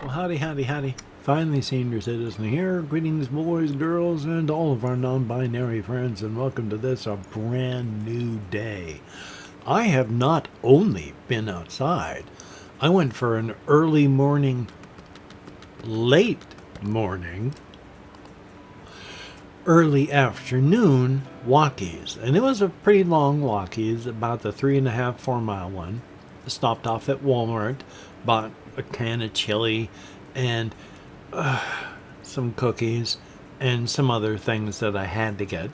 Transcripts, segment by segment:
Well, howdy, howdy, howdy. Finally, senior citizen here. Greetings, boys, girls, and all of our non-binary friends, and welcome to this, a brand new day. I have not only been outside, I went for an early morning, late morning, early afternoon walkies. And it was a pretty long walkies, about the 3.5, 4 mile one. Stopped off at Walmart, bought a can of chili and some cookies and some other things that I had to get.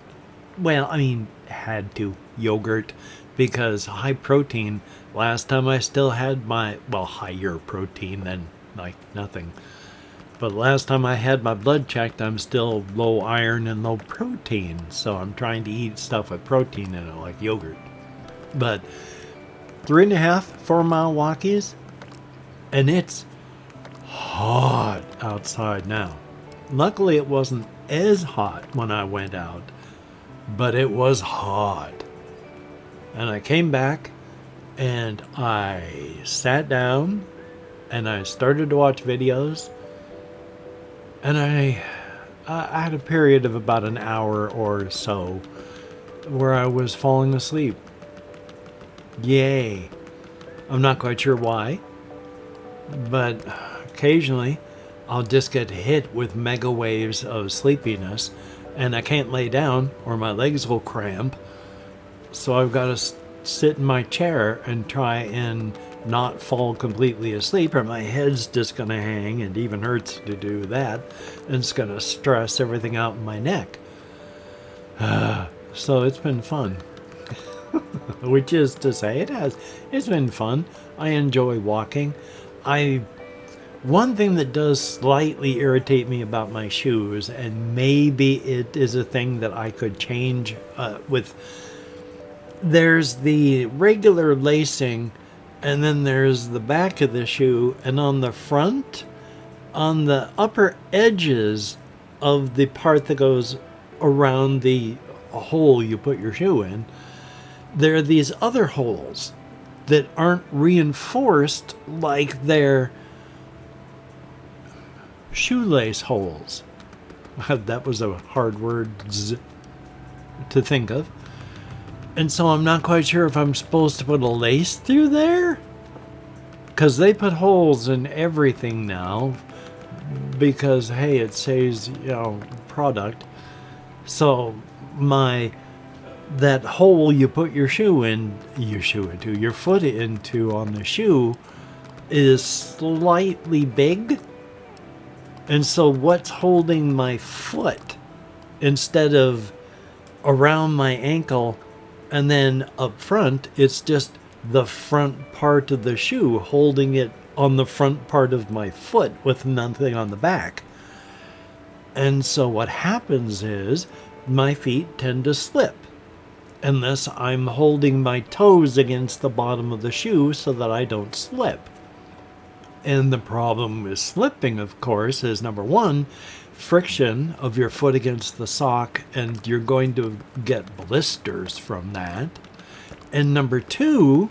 Well, I mean, had to. Yogurt, because high protein. Last time I still had my, well, higher protein than like nothing. But last time I had my blood checked, I'm still low iron and low protein. So I'm trying to eat stuff with protein in it, like yogurt. But 3.5, 4 mile walkies, and it's hot outside now. Luckily, it wasn't as hot when I went out, but it was hot. And I came back and I sat down and I started to watch videos, and I had a period of about an hour or so where I was falling asleep. Yay. I'm not quite sure why, but occasionally I'll just get hit with mega waves of sleepiness, and I can't lay down or my legs will cramp. So I've got to sit in my chair and try and not fall completely asleep, or my head's just going to hang, and even hurts to do that, and it's going to stress everything out in my neck. So it's been fun. Which is to say, it's been fun. I enjoy walking. One thing that does slightly irritate me about my shoes, and maybe it is a thing that I could change there's the regular lacing, and then there's the back of the shoe, and on the front, on the upper edges of the part that goes around the hole you put your shoe in, there are these other holes that aren't reinforced like their shoelace holes. That was a hard word to think of. And so I'm not quite sure if I'm supposed to put a lace through there, because they put holes in everything now because, hey, it saves, product. So that hole you put your foot into on the shoe is slightly big. And so what's holding my foot instead of around my ankle and then up front, it's just the front part of the shoe holding it on the front part of my foot with nothing on the back. And so what happens is my feet tend to slip unless I'm holding my toes against the bottom of the shoe so that I don't slip. And the problem with slipping, of course, is number one, friction of your foot against the sock, and you're going to get blisters from that. And number two,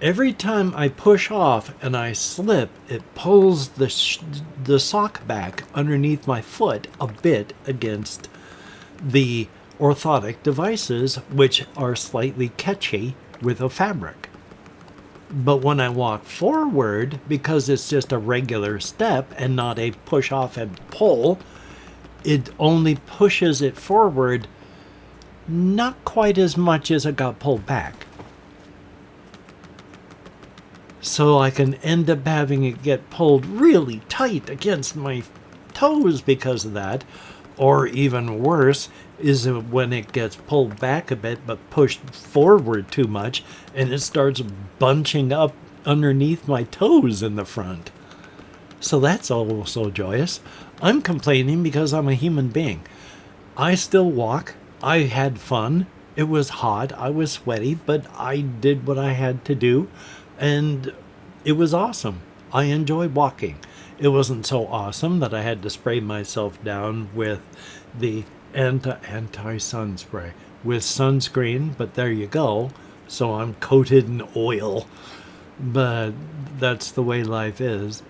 every time I push off and I slip, it pulls the sock back underneath my foot a bit against the orthotic devices, which are slightly catchy with a fabric. But when I walk forward, because it's just a regular step and not a push off and pull, it only pushes it forward not quite as much as it got pulled back. So I can end up having it get pulled really tight against my toes because of that. Or even worse is when it gets pulled back a bit but pushed forward too much, and it starts bunching up underneath my toes in the front. So that's also joyous. I'm complaining because I'm a human being. I still walk. I had fun. It was hot. I was sweaty, but I did what I had to do, and it was awesome. I enjoyed walking. It wasn't so awesome that I had to spray myself down with the anti-sun spray with sunscreen, but there you go. So I'm coated in oil, but that's the way life is.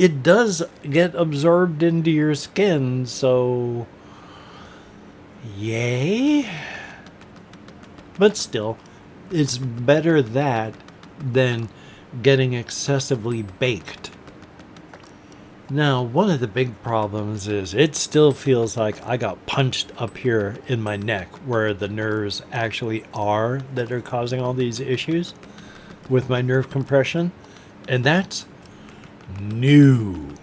it does get absorbed into your skin, so yay. But still, it's better that than getting excessively baked. Now, one of the big problems is it still feels like I got punched up here in my neck where the nerves actually are that are causing all these issues with my nerve compression. And that's new.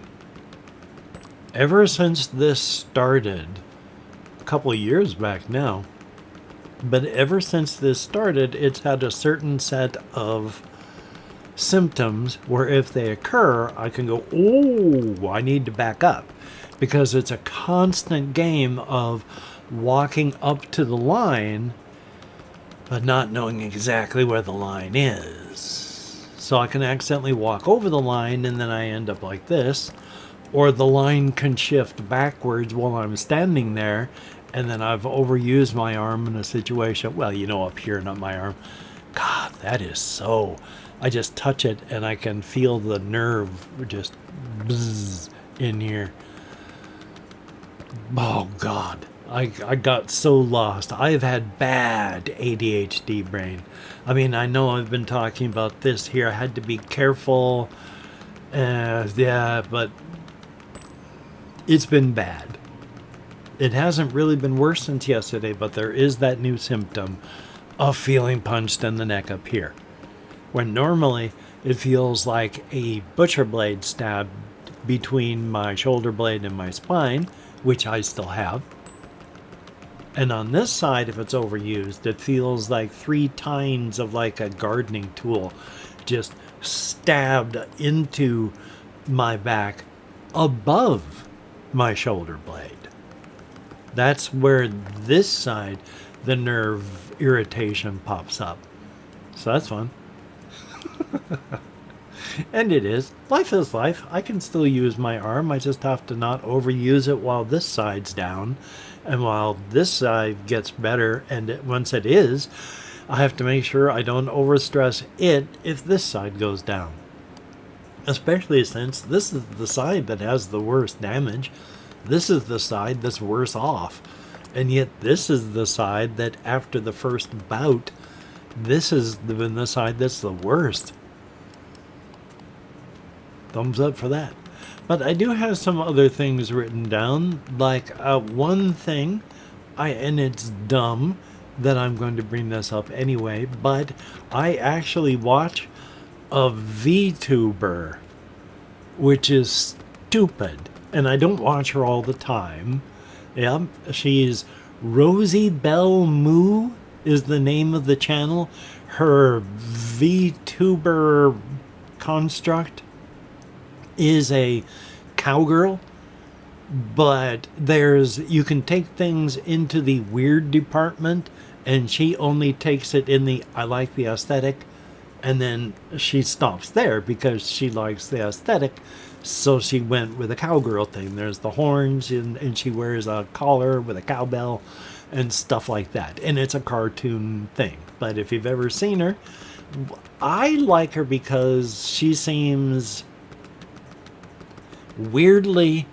Ever since this started, a couple of years back now, but ever since this started, it's had a certain set of symptoms where if they occur, I can go, oh, I need to back up, because it's a constant game of walking up to the line but not knowing exactly where the line is. So I can accidentally walk over the line and then I end up like this, or the line can shift backwards while I'm standing there, and then I've overused my arm in a situation, well, up here, not my arm. God, that is so... I just touch it and I can feel the nerve just bzzz in here. Oh, God. I got so lost. I've had bad ADHD brain. I mean, I know I've been talking about this here. I had to be careful. Yeah, but it's been bad. It hasn't really been worse since yesterday, but there is that new symptom of feeling punched in the neck up here, when normally it feels like a butcher blade stabbed between my shoulder blade and my spine, which I still have. And on this side, if it's overused, it feels like 3 tines of like a gardening tool just stabbed into my back above my shoulder blade. That's where this side, the nerve irritation pops up. So that's fun. And it is. Life is life. I can still use my arm. I just have to not overuse it while this side's down. And while this side gets better, and once it is, I have to make sure I don't overstress it if this side goes down. Especially since this is the side that has the worst damage. This is the side that's worse off. And yet this is the side that after the first bout, this has been the side that's the worst. Thumbs up for that. But I do have some other things written down, like one thing, and it's dumb that I'm going to bring this up anyway, but I actually watch a VTuber, which is stupid, and I don't watch her all the time. Yeah, she's Rosie Bell Moo is the name of the channel. Her VTuber construct is a cowgirl, but you can take things into the weird department, and she only takes it in the I like the aesthetic, and then she stops there because she likes the aesthetic. So she went with a cowgirl thing. There's the horns, and she wears a collar with a cowbell and stuff like that. And it's a cartoon thing. But if you've ever seen her, I like her because she seems weirdly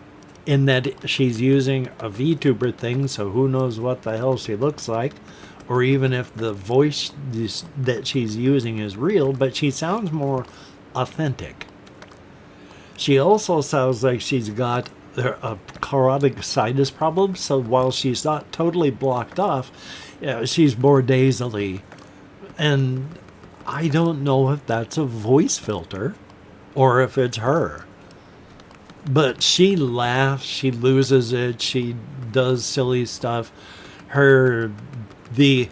in that she's using a VTuber thing, so who knows what the hell she looks like, or even if the voice that she's using is real, but she sounds more authentic. She also sounds like she's got a carotid sinus problem, so while she's not totally blocked off, she's more nasally. And I don't know if that's a voice filter or if it's her. But she laughs, she loses it, she does silly stuff. The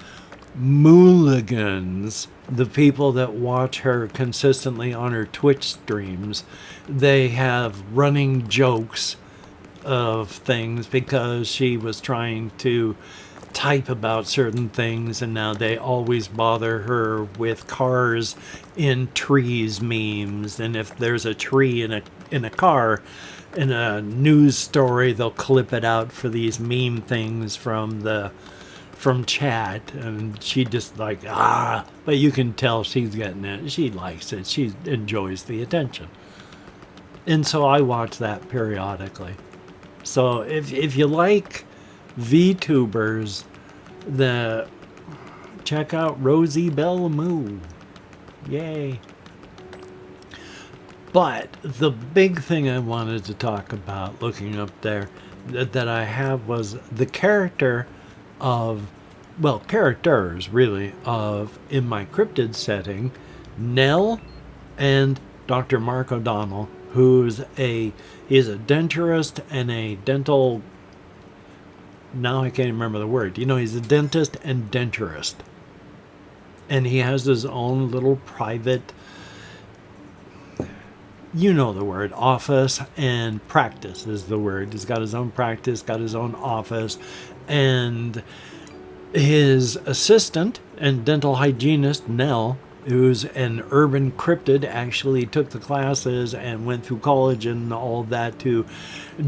Mooligans, the people that watch her consistently on her Twitch streams, they have running jokes of things because she was trying to type about certain things, and now they always bother her with cars in trees memes. And if there's a tree in a car in a news story, they'll clip it out for these meme things from chat, and she just but you can tell she's getting it. She likes it. She enjoys the attention. And so I watch that periodically. So if you like VTubers, check out Rosie Bell Moo. Yay. But the big thing I wanted to talk about looking up there that I have was the character of, well, characters really, of, in my cryptid setting, Nell and Dr. Mark O'Donnell, he's a denturist and a dental, now I can't remember the word, he's a dentist and denturist. And he has his own little private, the word, office, and practice is the word. He's got his own practice, got his own office, and his assistant and dental hygienist, Nell, who's an urban cryptid, actually took the classes and went through college and all that to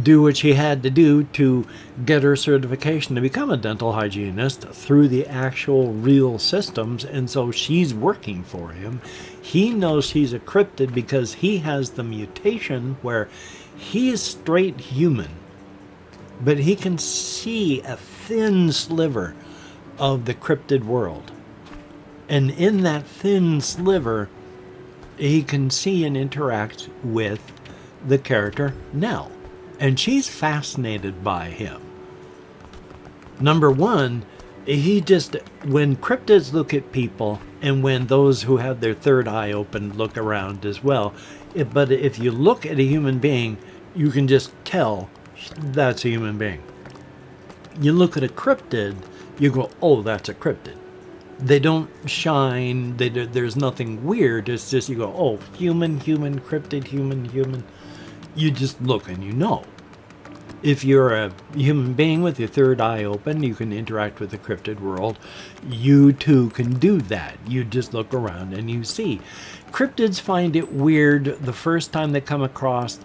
do what she had to do to get her certification to become a dental hygienist through the actual real systems. And so she's working for him. He knows she's a cryptid because he has the mutation where he is straight human, but he can see a thin sliver of the cryptid world. And in that thin sliver, he can see and interact with the character Nell. And she's fascinated by him. Number one, when cryptids look at people, and when those who have their third eye open look around as well, but if you look at a human being, you can just tell that's a human being. You look at a cryptid, you go, oh, that's a cryptid. They don't shine. There's nothing weird. It's just you go, oh, human, cryptid, human. You just look and you know. If you're a human being with your third eye open, you can interact with the cryptid world. You too can do that. You just look around and you see. Cryptids find it weird the first time they come across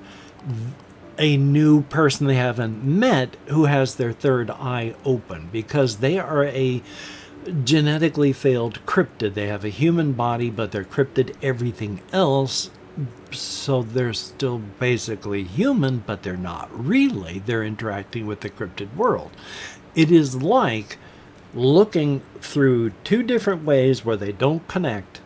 a new person they haven't met who has their third eye open, because they are a genetically failed cryptid. They have a human body, but they're cryptid everything else. So they're still basically human, but they're not really. They're interacting with the cryptid world. It is like looking through two different ways where they don't connect,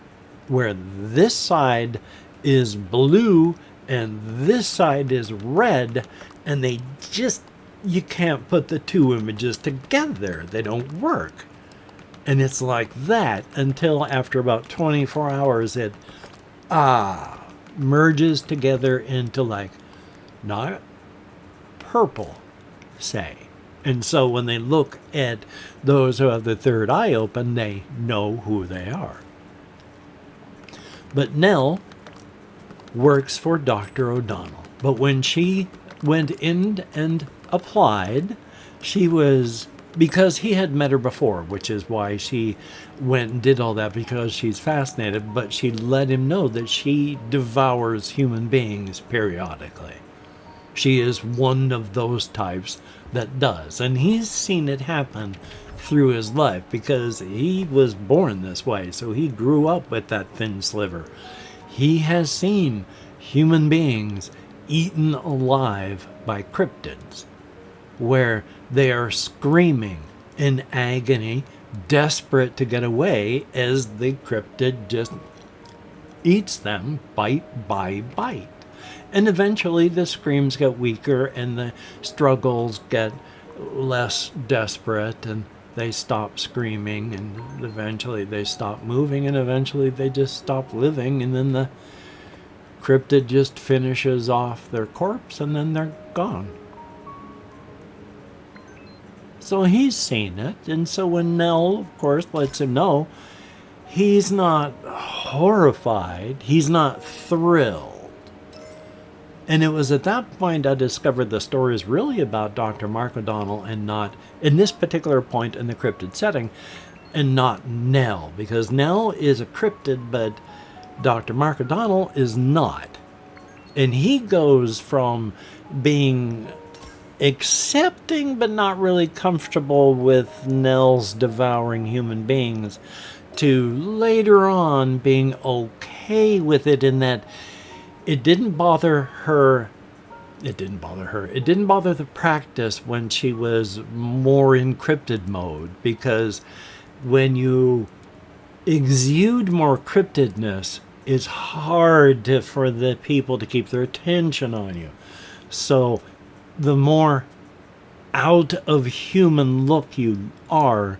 where this side is blue and this side is red, and you can't put the two images together. They don't work. And it's like that until after about 24 hours it merges together into not purple, say. And so when they look at those who have the third eye open, they know who they are. But Nell works for Dr. O'Donnell. But when she went in and applied, because he had met her before, which is why she went and did all that, because she's fascinated, but she let him know that she devours human beings periodically. She is one of those types that does. And he's seen it happen through his life because he was born this way. So he grew up with that thin sliver. He has seen human beings eaten alive by cryptids, where they are screaming in agony, desperate to get away, as the cryptid just eats them bite by bite. And eventually the screams get weaker and the struggles get less desperate, and they stop screaming, and eventually they stop moving, and eventually they just stop living, and then the cryptid just finishes off their corpse and then they're gone. So he's seen it, and so when Nell, of course, lets him know, he's not horrified, he's not thrilled. And it was at that point I discovered the story is really about Dr. Mark O'Donnell, and not, in this particular point in the cryptid setting, and not Nell, because Nell is a cryptid, but Dr. Mark O'Donnell is not. And he goes from being accepting but not really comfortable with Nell's devouring human beings to later on being okay with it, in that It didn't bother her. It didn't bother her. It didn't bother the practice when she was more in cryptid mode, because when you exude more cryptidness, it's hard for the people to keep their attention on you. So the more out of human look you are,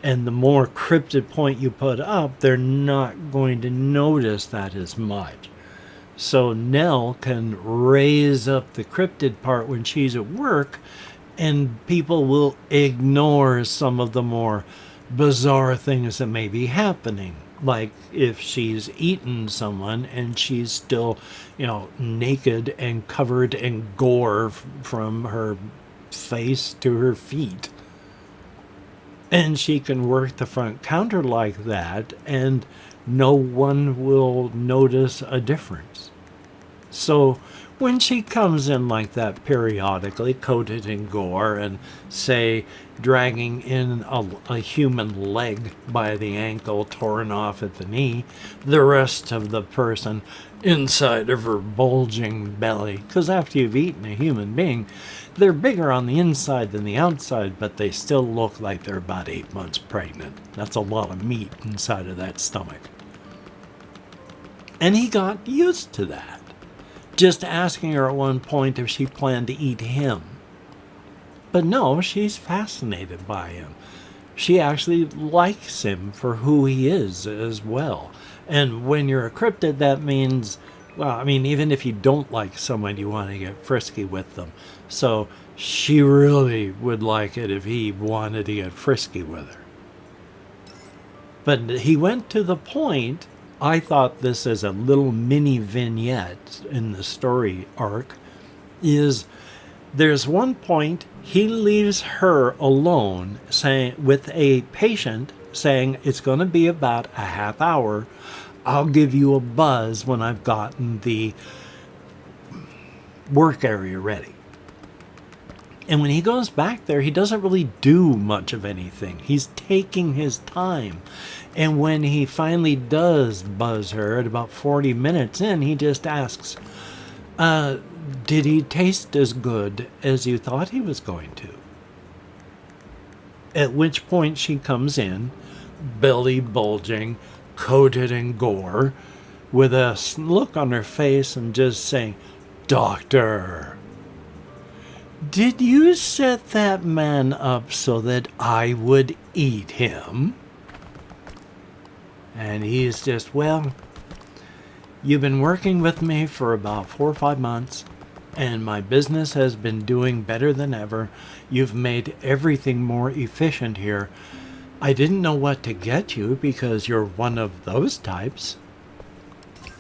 and the more cryptid point you put up, they're not going to notice that as much. So Nell can raise up the cryptid part when she's at work, and people will ignore some of the more bizarre things that may be happening. Like if she's eaten someone and she's still, naked and covered in gore from her face to her feet. And she can work the front counter like that, and no one will notice a difference. So when she comes in like that periodically, coated in gore, and say dragging in a human leg by the ankle, torn off at the knee, the rest of the person inside of her bulging belly, because after you've eaten a human being, they're bigger on the inside than the outside, but they still look like they're about 8 months pregnant. That's a lot of meat inside of that stomach. And he got used to that. Just asking her at one point if she planned to eat him. But no, she's fascinated by him. She actually likes him for who he is as well. And when you're a cryptid, that means, even if you don't like someone, you want to get frisky with them. So she really would like it if he wanted to get frisky with her. But he went to the point. I thought this as a little mini vignette in the story arc, is there's one point he leaves her alone with a patient, saying it's going to be about a half hour. I'll give you a buzz when I've gotten the work area ready. And when he goes back there, he doesn't really do much of anything. He's taking his time. And when he finally does buzz her at about 40 minutes in, he just asks, did he taste as good as you thought he was going to? At which point she comes in, belly bulging, coated in gore, with a look on her face and just saying, "Doctor, did you set that man up so that I would eat him?" And he's just, "Well, you've been working with me for about 4 or 5 months, and my business has been doing better than ever. You've made everything more efficient here. I didn't know what to get you because you're one of those types.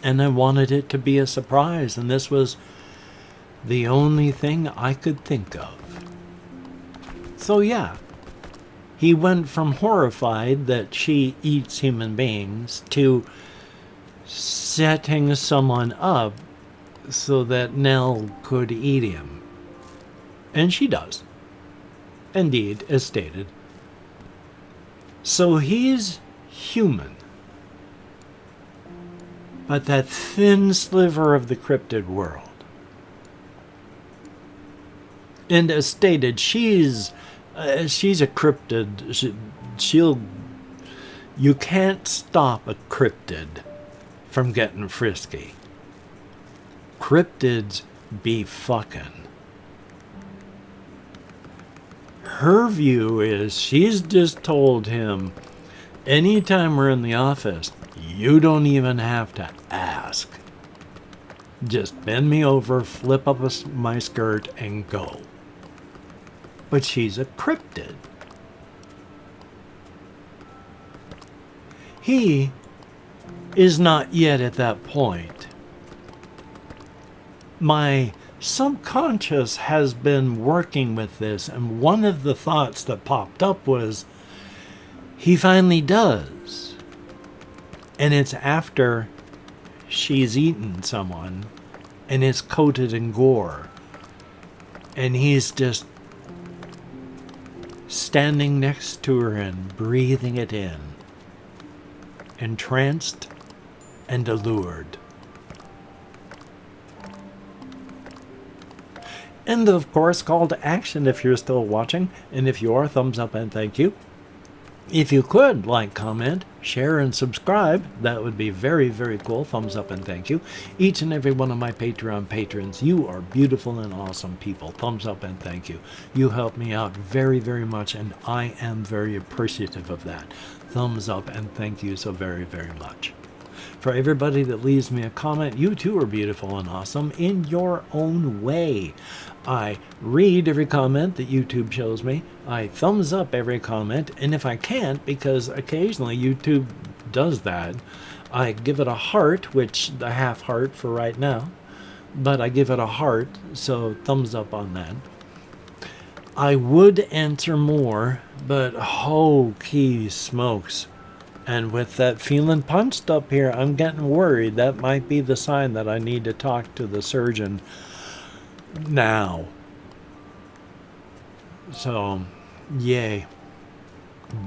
And I wanted it to be a surprise, and this was the only thing I could think of." So yeah, he went from horrified that she eats human beings to setting someone up so that Nell could eat him. And she does. Indeed, as stated. So he's human. But that thin sliver of the cryptid world. And as stated, she's a cryptid. You can't stop a cryptid from getting frisky. Cryptids be fucking. Her view is she's just told him, anytime we're in the office, you don't even have to ask. Just bend me over, flip up my skirt, and go. But she's a cryptid. He is not yet at that point. My subconscious has been working with this, and one of the thoughts that popped up was, he finally does. And it's after she's eaten someone, and it's coated in gore. And he's just standing next to her and breathing it in, entranced and allured. And of course, call to action if you're still watching. And if you are, thumbs up and thank you. If you could like, comment, share, and subscribe, that would be very, very cool. Thumbs up and thank you. Each and every one of my Patreon patrons, you are beautiful and awesome people. Thumbs up and thank you. You help me out very, very much, and I am very appreciative of that. Thumbs up and thank you so very, very much. For everybody that leaves me a comment, you too are beautiful and awesome in your own way. I read every comment that YouTube shows me. I thumbs up every comment, and if I can't, because occasionally YouTube does that, I give it a heart, which the half heart for right now, but I give it a heart, so thumbs up on that. I would answer more, but holy smokes. And with that feeling punched up here, I'm getting worried. That might be the sign that I need to talk to the surgeon now. So, yay.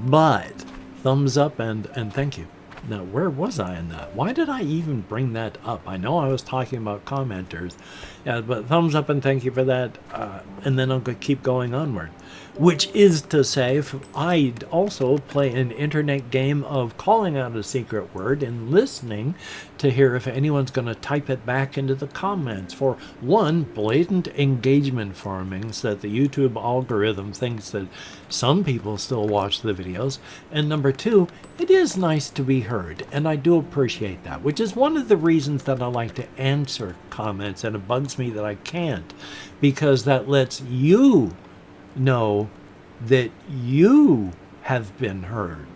But, thumbs up and thank you. Now, where was I in that? Why did I even bring that up? I know I was talking about commenters. Yeah, but thumbs up and thank you for that. And then I'll keep going onward. Which is to say, I also play an internet game of calling out a secret word and listening to hear if anyone's going to type it back into the comments for, one, blatant engagement farming so that the YouTube algorithm thinks that some people still watch the videos, and number two, it is nice to be heard, and I do appreciate that, which is one of the reasons that I like to answer comments, and it bugs me that I can't, because that lets you know that you have been heard.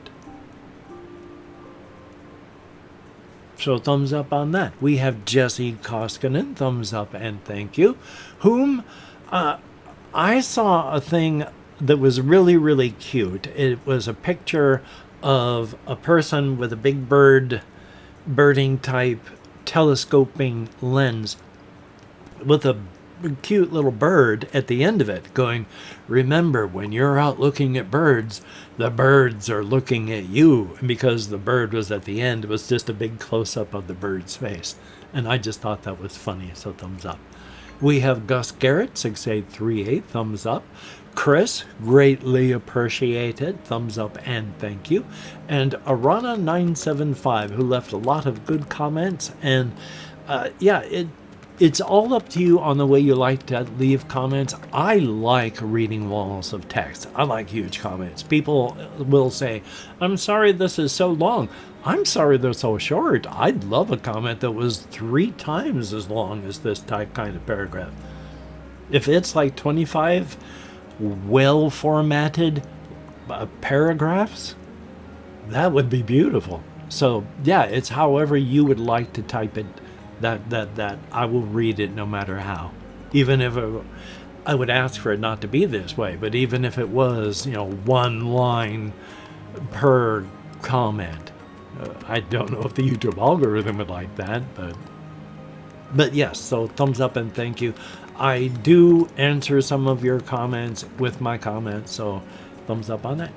So thumbs up on that. We have Jesse Koskinen, thumbs up and thank you, whom I saw a thing that was really, really cute. It was a picture of a person with a big birding type telescoping lens with a cute little bird at the end of it going, remember, when you're out looking at birds, the birds are looking at you. And because the bird was at the end, it was just a big close-up of the bird's face. And I just thought that was funny, so thumbs up. We have Gus Garrett, 6838, thumbs up. Chris, greatly appreciated, thumbs up and thank you. And Arana975, who left a lot of good comments. And it's all up to you on the way you like to leave comments. I like reading walls of text. I like huge comments. People will say, I'm sorry this is so long. I'm sorry they're so short. I'd love a comment that was 3 times as long as this kind of paragraph. If it's like 25 well-formatted paragraphs, that would be beautiful. So, yeah, it's however you would like to type it. That I will read it no matter how. Even if I would ask for it not to be this way, but even if it was, 1 line per comment. I don't know if the YouTube algorithm would like that, but yes, so thumbs up and thank you. I do answer some of your comments with my comments, so thumbs up on that.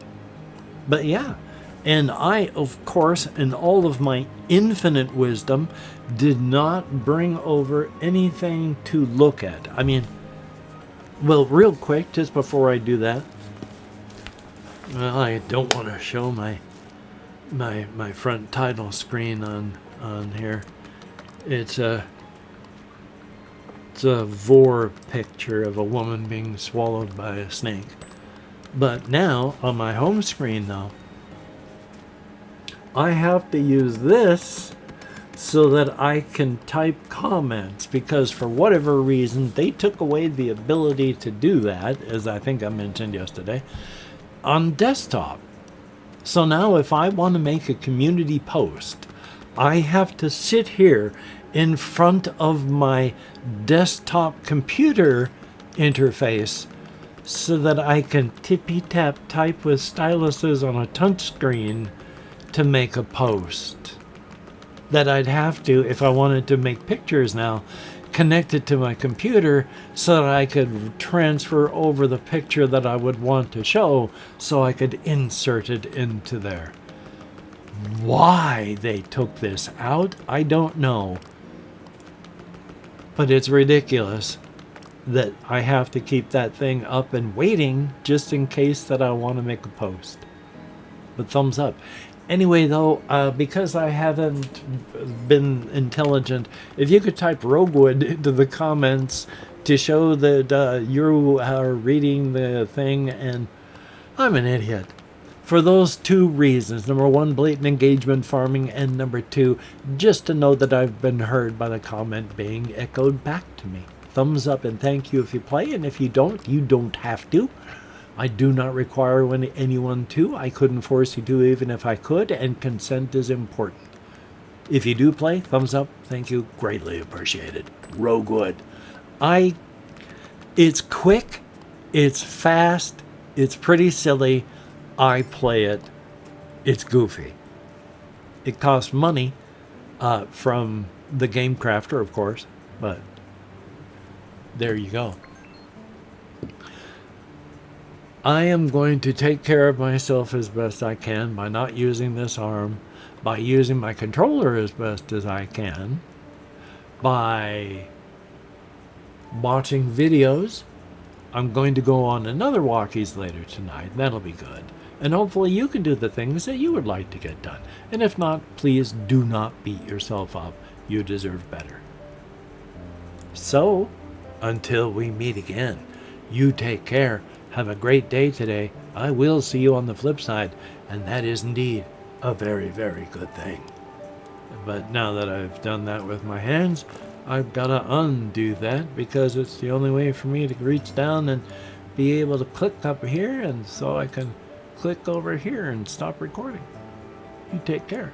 But yeah. And I, of course, in all of my infinite wisdom, did not bring over anything to look at. I mean, well, real quick, just before I do that, well, I don't want to show my front title screen on here. It's a vor picture of a woman being swallowed by a snake. But now, on my home screen, though, I have to use this so that I can type comments, because for whatever reason they took away the ability to do that, as I think I mentioned yesterday, on desktop. So now if I want to make a community post, I have to sit here in front of my desktop computer interface so that I can tippy-tap type with styluses on a touchscreen to make a post. That I'd have to, if I wanted to make pictures now, connect it to my computer so that I could transfer over the picture that I would want to show so I could insert it into there. Why they took this out, I don't know. But it's ridiculous. that I have to keep that thing up and waiting just in case that I want to make a post. But thumbs up. Anyway, though, because I haven't been intelligent, if you could type Roguewood into the comments to show that you are reading the thing, and I'm an idiot. For those two reasons. Number one, blatant engagement farming, and number two, just to know that I've been heard by the comment being echoed back to me. Thumbs up and thank you if you play, and if you don't have to. I do not require anyone to. I couldn't force you to even if I could, and consent is important. If you do play, thumbs up, thank you, greatly appreciated. Roguewood. It's quick, it's fast, it's pretty silly. I play it. It's goofy. It costs money from the game crafter, of course, but there you go. I am going to take care of myself as best I can by not using this arm, by using my controller as best as I can, by watching videos. I'm going to go on another walkies later tonight. That'll be good. And hopefully you can do the things that you would like to get done. And if not, please do not beat yourself up. You deserve better. So, until we meet again, you take care. Have a great day today. I will see you on the flip side. And that is indeed a very, very good thing. But now that I've done that with my hands, I've got to undo that because it's the only way for me to reach down and be able to click up here, and so I can click over here and stop recording. You take care.